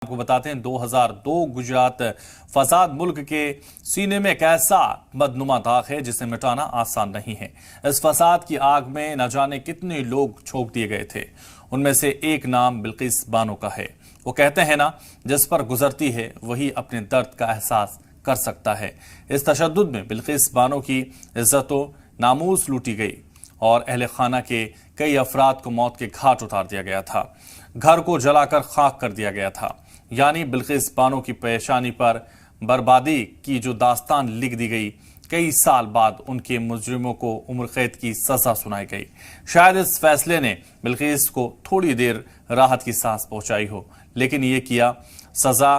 आपको बताते हैं 2002 गुजरात फसाद मुल्क के सीने में एक ऐसा बदनुमा दाग है जिसे मिटाना आसान नहीं है। इस फसाद की आग में न जाने कितने लोग झोंक दिए गए थे। उनमें से एक नाम बिल्किस बानो का है। वो कहते हैं ना, जिस पर गुजरती है वही अपने दर्द का एहसास कर सकता है। इस तशद्दुद में बिल्किस बानो की इज्जतों नामूस लूटी गई और अहले खाना के कई अफराद को मौत के घाट उतार दिया गया था। घर को जलाकर खाक कर दिया गया था। यानी बिल्किस बानो की परेशानी पर बर्बादी की जो दास्तान लिख दी गई, कई साल बाद उनके मुजरिमों को उम्र कैद की सजा सुनाई गई। शायद इस फैसले ने बिल्किस को थोड़ी देर राहत की सांस पहुंचाई हो, लेकिन ये किया सजा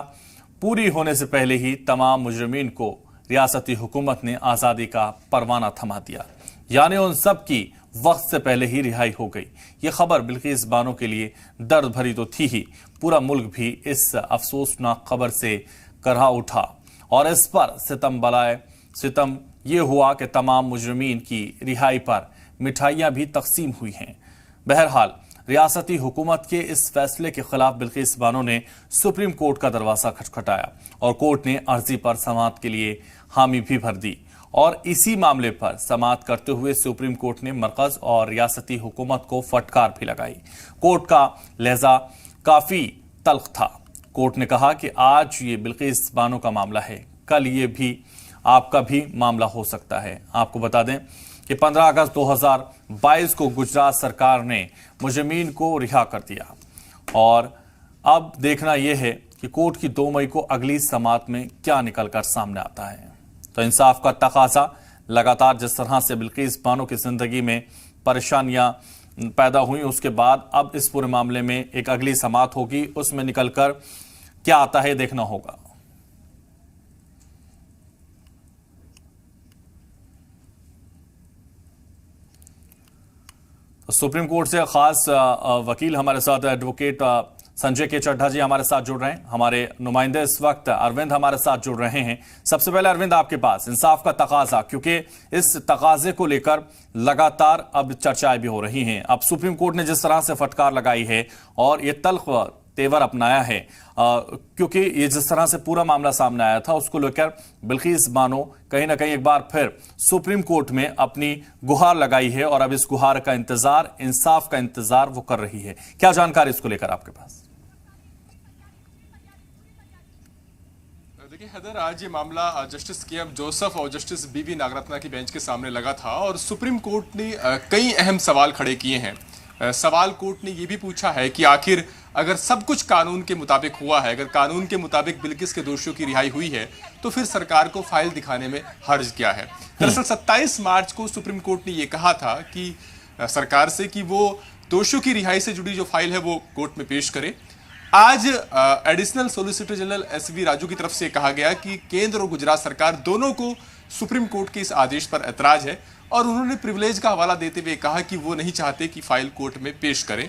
पूरी होने से पहले ही तमाम मुजरिमीन को रियासती हुकूमत ने आज़ादी का परवाना थमा दिया। यानी उन सब की वक्त से पहले ही रिहाई हो गई। ये खबर बिल्किस बानो के लिए दर्द भरी तो थी ही, पूरा मुल्क भी इस अफसोसनाक खबर से करहा उठा और इस पर सितम ये हुआ कि तमाम मुजरिमीन की रिहाई पर मिठाइयां भी तकसीम हुई हैं। बहरहाल रियासती हुकूमत के इस फैसले के खिलाफ बिल्किस बानो ने सुप्रीम कोर्ट का दरवाजा खटखटाया और कोर्ट ने अर्जी पर समाअत के लिए हामी भी भर दी। और इसी मामले पर समाअत करते हुए सुप्रीम कोर्ट ने मरकज और रियासती हुकूमत को फटकार भी लगाई। कोर्ट का लहजा काफी तल्ख था। कोर्ट ने कहा कि आज ये बिल्किस बानो का मामला है, कल ये भी आपका भी मामला हो सकता है। आपको बता दें कि 15 अगस्त 2022 को गुजरात सरकार ने मुजरिमीन को रिहा कर दिया और अब देखना यह है कि कोर्ट की 2 मई को अगली समाअत में क्या निकलकर सामने आता है। तो इंसाफ का तकाजा लगातार जिस तरह से बिल्किस बानो की जिंदगी में परेशानियां पैदा हुई, उसके बाद अब इस पूरे मामले में एक अगली समाअत होगी, उसमें निकलकर क्या आता है देखना होगा। तो सुप्रीम कोर्ट से खास वकील हमारे साथ एडवोकेट संजय के चड्ढा जी हमारे साथ जुड़ रहे हैं। हमारे नुमाइंदे इस वक्त अरविंद हमारे साथ जुड़ रहे हैं। सबसे पहले अरविंद, आपके पास इंसाफ का तकाजा, क्योंकि इस तकाजे को लेकर लगातार अब चर्चाएं भी हो रही हैं। अब सुप्रीम कोर्ट ने जिस तरह से फटकार लगाई है और ये तल्ख तेवर अपनाया है, क्योंकि ये जिस तरह से पूरा मामला सामने आया था, उसको लेकर बिल्किस बानो कहीं ना कहीं एक बार फिर सुप्रीम कोर्ट में अपनी गुहार लगाई है और अब इस गुहार का इंतजार, इंसाफ का इंतजार वो कर रही है। क्या जानकारी इसको लेकर आपके पास? देखिए हैदर, आज ये मामला जस्टिस के एम जोसेफ और जस्टिस बीवी नागरत्ना की बेंच के सामने लगा था और सुप्रीम कोर्ट ने कई अहम सवाल खड़े किए हैं। सवाल कोर्ट ने ये भी पूछा है कि आखिर अगर सब कुछ कानून के मुताबिक हुआ है, अगर कानून के मुताबिक बिल्किस के दोषियों की रिहाई हुई है, तो फिर सरकार को फाइल दिखाने में हर्ज क्या है। दरअसल 27 मार्च को सुप्रीम कोर्ट ने ये कहा था कि सरकार से कि वो दोषियों की रिहाई से जुड़ी जो फाइल है वो कोर्ट में पेश करे। आज additional solicitor general SV Raju की तरफ से कहा गया कि केंद्र और गुजरात सरकार दोनों को सुप्रीम कोर्ट के इस आदेश पर ऐतराज है और उन्होंने प्रिविलेज का हवाला देते हुए कहा कि वो नहीं चाहते कि फाइल कोर्ट में पेश करें।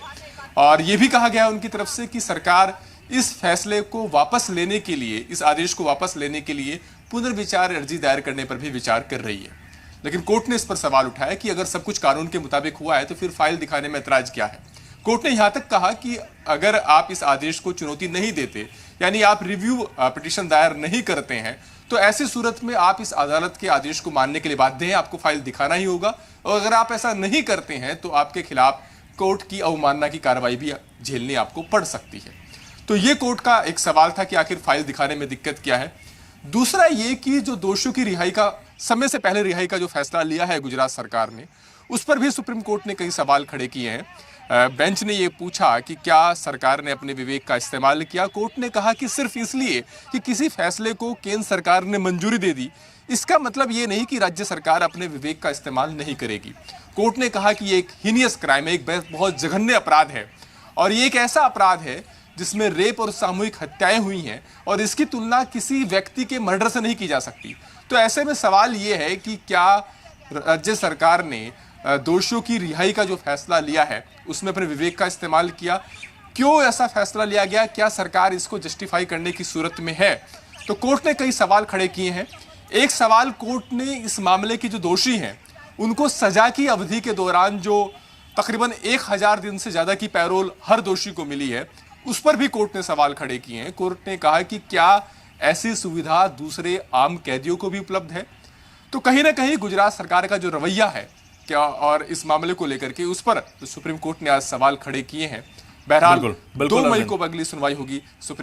और यह भी कहा गया उनकी तरफ से कि सरकार इस फैसले को वापस लेने के लिए, इस आदेश को वापस लेने के लिए पुनर्विचार अर्जी दायर करने पर भी विचार कर रही है। लेकिन कोर्ट ने इस पर सवाल उठाया कि अगर सब कुछ कानून के मुताबिक हुआ है तो फिर फाइल दिखाने में ऐतराज क्या है। कोर्ट ने यहां तक कहा कि अगर आप इस आदेश को चुनौती नहीं देते, यानी आप रिव्यू पिटीशन दायर नहीं करते हैं, तो ऐसी सूरत में आप इस अदालत के आदेश को मानने के लिए बाध्य हैं, आपको फाइल दिखाना ही होगा। और अगर आप ऐसा नहीं करते हैं तो आपके खिलाफ कोर्ट की अवमानना की कार्रवाई भी झेलनी आपको पड़ सकती है। तो ये कोर्ट का एक सवाल था कि आखिर फाइल दिखाने में दिक्कत क्या है। दूसरा ये कि जो दोषियों की रिहाई का, समय से पहले रिहाई का जो फैसला लिया है गुजरात सरकार ने, उस पर भी सुप्रीम कोर्ट ने कई सवाल खड़े किए हैं। बेंच ने यह पूछा कि क्या सरकार ने अपने विवेक का इस्तेमाल किया। कोर्ट ने कहा कि सिर्फ इसलिए कि किसी फैसले को केंद्र सरकार ने मंजूरी दे दी, इसका मतलब ये नहीं कि राज्य सरकार अपने विवेक का इस्तेमाल नहीं करेगी। कोर्ट ने कहा कि ये एक हीनियस क्राइम है, एक बहुत जघन्य अपराध है और ये एक ऐसा अपराध है जिसमें रेप और सामूहिक हत्याएं हुई हैं और इसकी तुलना किसी व्यक्ति के मर्डर से नहीं की जा सकती। तो ऐसे में सवाल ये है कि क्या राज्य सरकार ने दोषियों की रिहाई का जो फैसला लिया है उसमें अपने विवेक का इस्तेमाल किया, क्यों ऐसा फैसला लिया गया, क्या सरकार इसको जस्टिफाई करने की सूरत में है। तो कोर्ट ने कई सवाल खड़े किए हैं। एक सवाल कोर्ट ने इस मामले के जो दोषी हैं उनको सजा की अवधि के दौरान जो तकरीबन 1000 दिन से ज्यादा की पैरोल हर दोषी को मिली है, उस पर भी कोर्ट ने सवाल खड़े किए हैं। कोर्ट ने कहा कि क्या ऐसी सुविधा दूसरे आम कैदियों को भी उपलब्ध है। तो कहीं ना कहीं गुजरात सरकार का जो रवैया है क्या और इस मामले को लेकर के उस पर सुप्रीम कोर्ट ने आज सवाल खड़े किए हैं। बहरहाल बिल्कुल, बिल्कुल 2 मई अरविंद। को अगली सुनवाई होगी सुप्रीम